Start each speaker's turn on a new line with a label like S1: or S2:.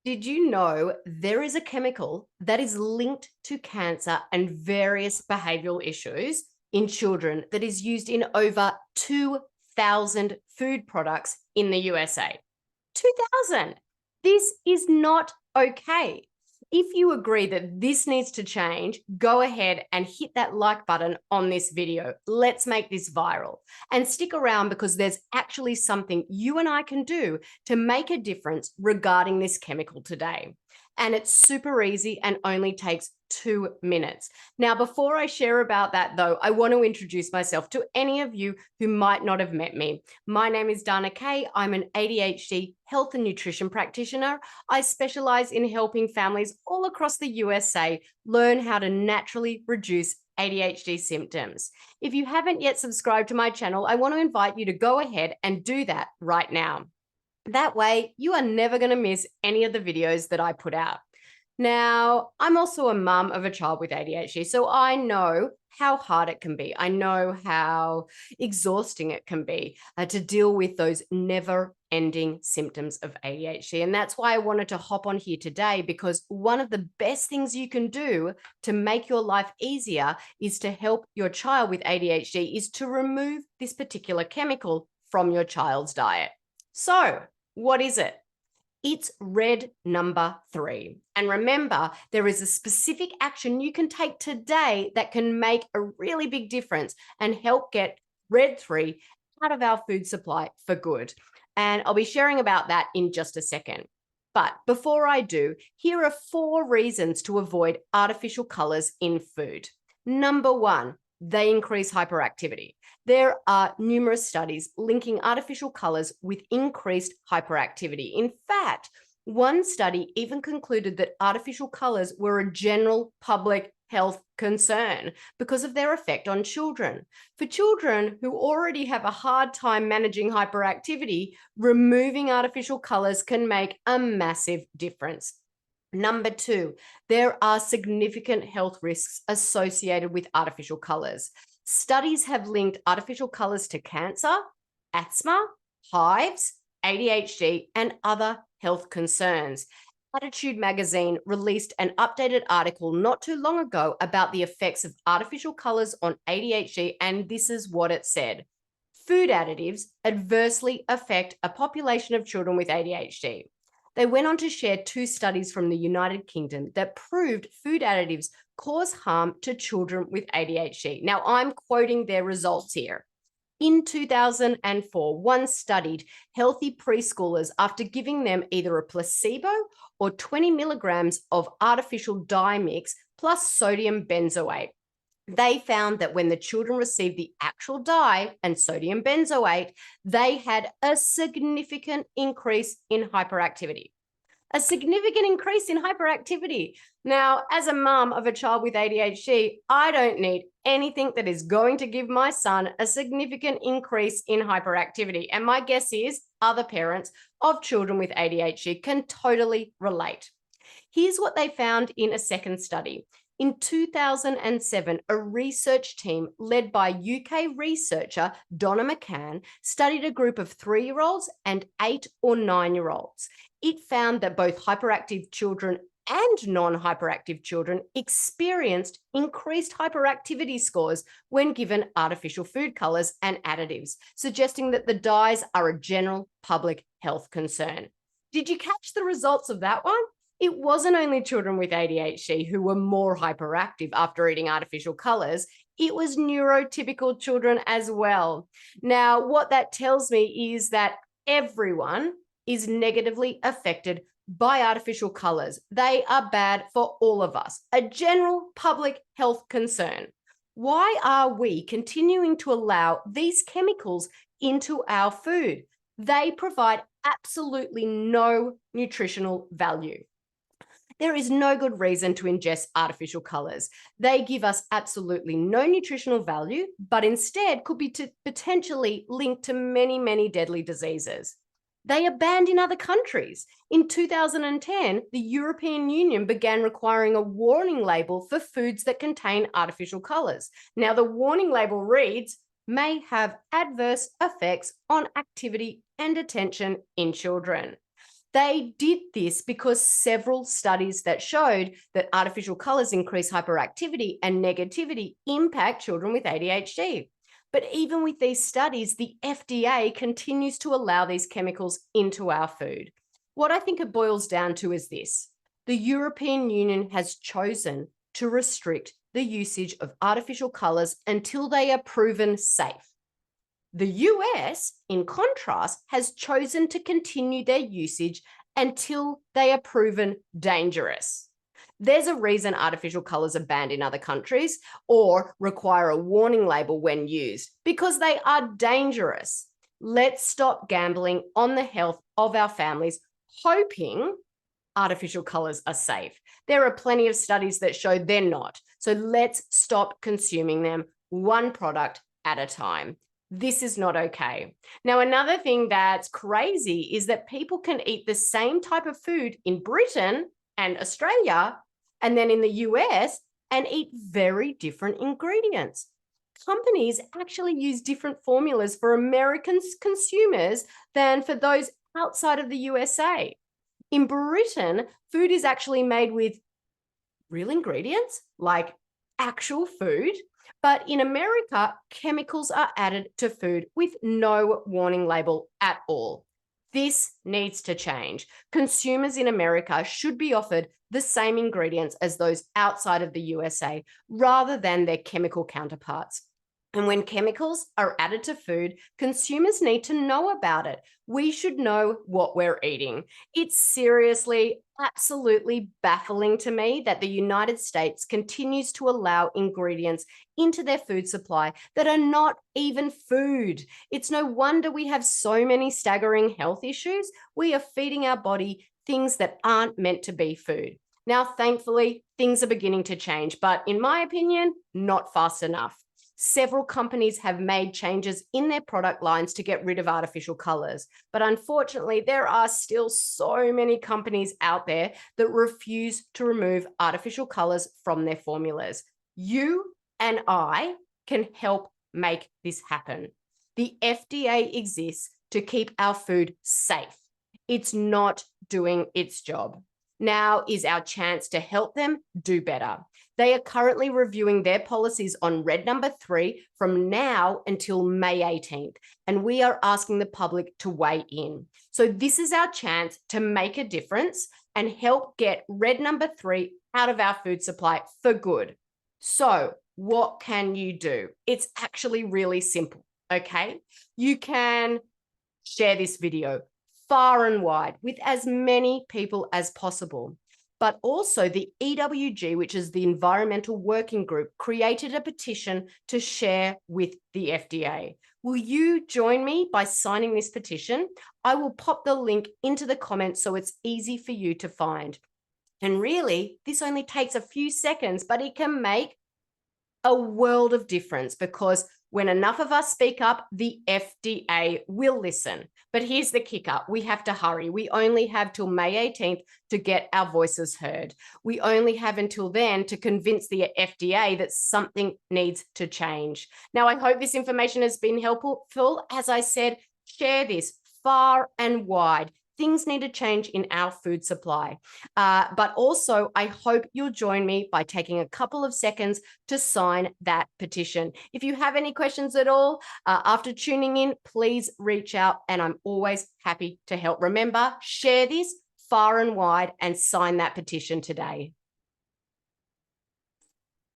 S1: Did you know there is a chemical that is linked to cancer and various behavioral issues in children that is used in over 2,000 food products in the USA? 2,000. This is not okay. If you agree that this needs to change, go ahead and hit that like button on this video. Let's make this viral. And stick around because there's actually something you and I can do to make a difference regarding this chemical today. And it's super easy and only takes 2 minutes. Now, before I share about that, though, I want to introduce myself to any of you who might not have met me. My name is Dana Kay. I'm an ADHD health and nutrition practitioner. I specialize in helping families all across the USA learn how to naturally reduce ADHD symptoms. If you haven't yet subscribed to my channel, I want to invite you to go ahead and do that right now. That way, you are never going to miss any of the videos that I put out. Now, I'm also a mum of a child with ADHD, so I know how hard it can be. I know how exhausting it can be to deal with those never-ending symptoms of ADHD. And that's why I wanted to hop on here today, because one of the best things you can do to make your life easier is to help your child with ADHD is to remove this particular chemical from your child's diet. So, what is it? It's red number 3. And remember, there is a specific action you can take today that can make a really big difference and help get red 3 out of our food supply for good. And I'll be sharing about that in just a second. But before I do, here are 4 reasons to avoid artificial colors in food. Number 1, they increase hyperactivity. There are numerous studies linking artificial colors with increased hyperactivity. In fact, one study even concluded that artificial colors were a general public health concern because of their effect on children. For children who already have a hard time managing hyperactivity, removing artificial colors can make a massive difference. Number 2, there are significant health risks associated with artificial colors. Studies have linked artificial colors to cancer, asthma, hives, ADHD, and other health concerns. Attitude magazine released an updated article not too long ago about the effects of artificial colors on ADHD, and this is what it said. Food additives adversely affect a population of children with ADHD. They went on to share 2 studies from the United Kingdom that proved food additives cause harm to children with ADHD. Now, I'm quoting their results here. In 2004, one studied healthy preschoolers after giving them either a placebo or 20 milligrams of artificial dye mix plus sodium benzoate. They found that when the children received the actual dye and sodium benzoate, they had a significant increase in hyperactivity. A significant increase in hyperactivity. Now, as a mum of a child with ADHD, I don't need anything that is going to give my son a significant increase in hyperactivity. And my guess is other parents of children with ADHD can totally relate. Here's what they found in a second study. In 2007, a research team led by UK researcher Donna McCann studied a group of 3-year-olds and 8 or 9-year-olds. It found that both hyperactive children and non-hyperactive children experienced increased hyperactivity scores when given artificial food colors and additives, suggesting that the dyes are a general public health concern. Did you catch the results of that one? It wasn't only children with ADHD who were more hyperactive after eating artificial colors, it was neurotypical children as well. Now, what that tells me is that everyone is negatively affected by artificial colors. They are bad for all of us, a general public health concern. Why are we continuing to allow these chemicals into our food? They provide absolutely no nutritional value. There is no good reason to ingest artificial colors. They give us absolutely no nutritional value, but instead could be potentially linked to many, many deadly diseases. They are banned in other countries. In 2010, the European Union began requiring a warning label for foods that contain artificial colors. Now, the warning label reads, may have adverse effects on activity and attention in children. They did this because several studies that showed that artificial colors increase hyperactivity and negativity impact children with ADHD. But even with these studies, the FDA continues to allow these chemicals into our food. What I think it boils down to is this: the European Union has chosen to restrict the usage of artificial colors until they are proven safe. The US, in contrast, has chosen to continue their usage until they are proven dangerous. There's a reason artificial colors are banned in other countries or require a warning label when used, because they are dangerous. Let's stop gambling on the health of our families, hoping artificial colors are safe. There are plenty of studies that show they're not. So let's stop consuming them one product at a time. This is not okay. Now, another thing that's crazy is that people can eat the same type of food in Britain and Australia and then in the US and eat very different ingredients. Companies actually use different formulas for American consumers than for those outside of the USA. In Britain, food is actually made with real ingredients, like actual food. But in America, chemicals are added to food with no warning label at all. This needs to change. Consumers in America should be offered the same ingredients as those outside of the USA, rather than their chemical counterparts. And when chemicals are added to food, consumers need to know about it. We should know what we're eating. It's seriously, absolutely baffling to me that the United States continues to allow ingredients into their food supply that are not even food. It's no wonder we have so many staggering health issues. We are feeding our body things that aren't meant to be food. Now, thankfully, things are beginning to change, but in my opinion, not fast enough. Several companies have made changes in their product lines to get rid of artificial colors. But unfortunately, there are still so many companies out there that refuse to remove artificial colors from their formulas. You and I can help make this happen. The FDA exists to keep our food safe. It's not doing its job. Now is our chance to help them do better. They are currently reviewing their policies on red number 3 from now until May 18th, and we are asking the public to weigh in. So this is our chance to make a difference and help get red number 3 out of our food supply for good. So what can you do? It's actually really simple, okay? You can share this video far and wide with as many people as possible. But also the EWG, which is the Environmental Working Group, created a petition to share with the FDA. Will you join me by signing this petition? I will pop the link into the comments so it's easy for you to find. And really, this only takes a few seconds, but it can make a world of difference, because when enough of us speak up, the FDA will listen. But here's the kicker: we have to hurry. We only have till May 18th to get our voices heard. We only have until then to convince the FDA that something needs to change. Now, I hope this information has been helpful. As I said, share this far and wide. Things need to change in our food supply. But also, I hope you'll join me by taking a couple of seconds to sign that petition. If you have any questions at all after tuning in, please reach out, and I'm always happy to help. Remember, share this far and wide and sign that petition today.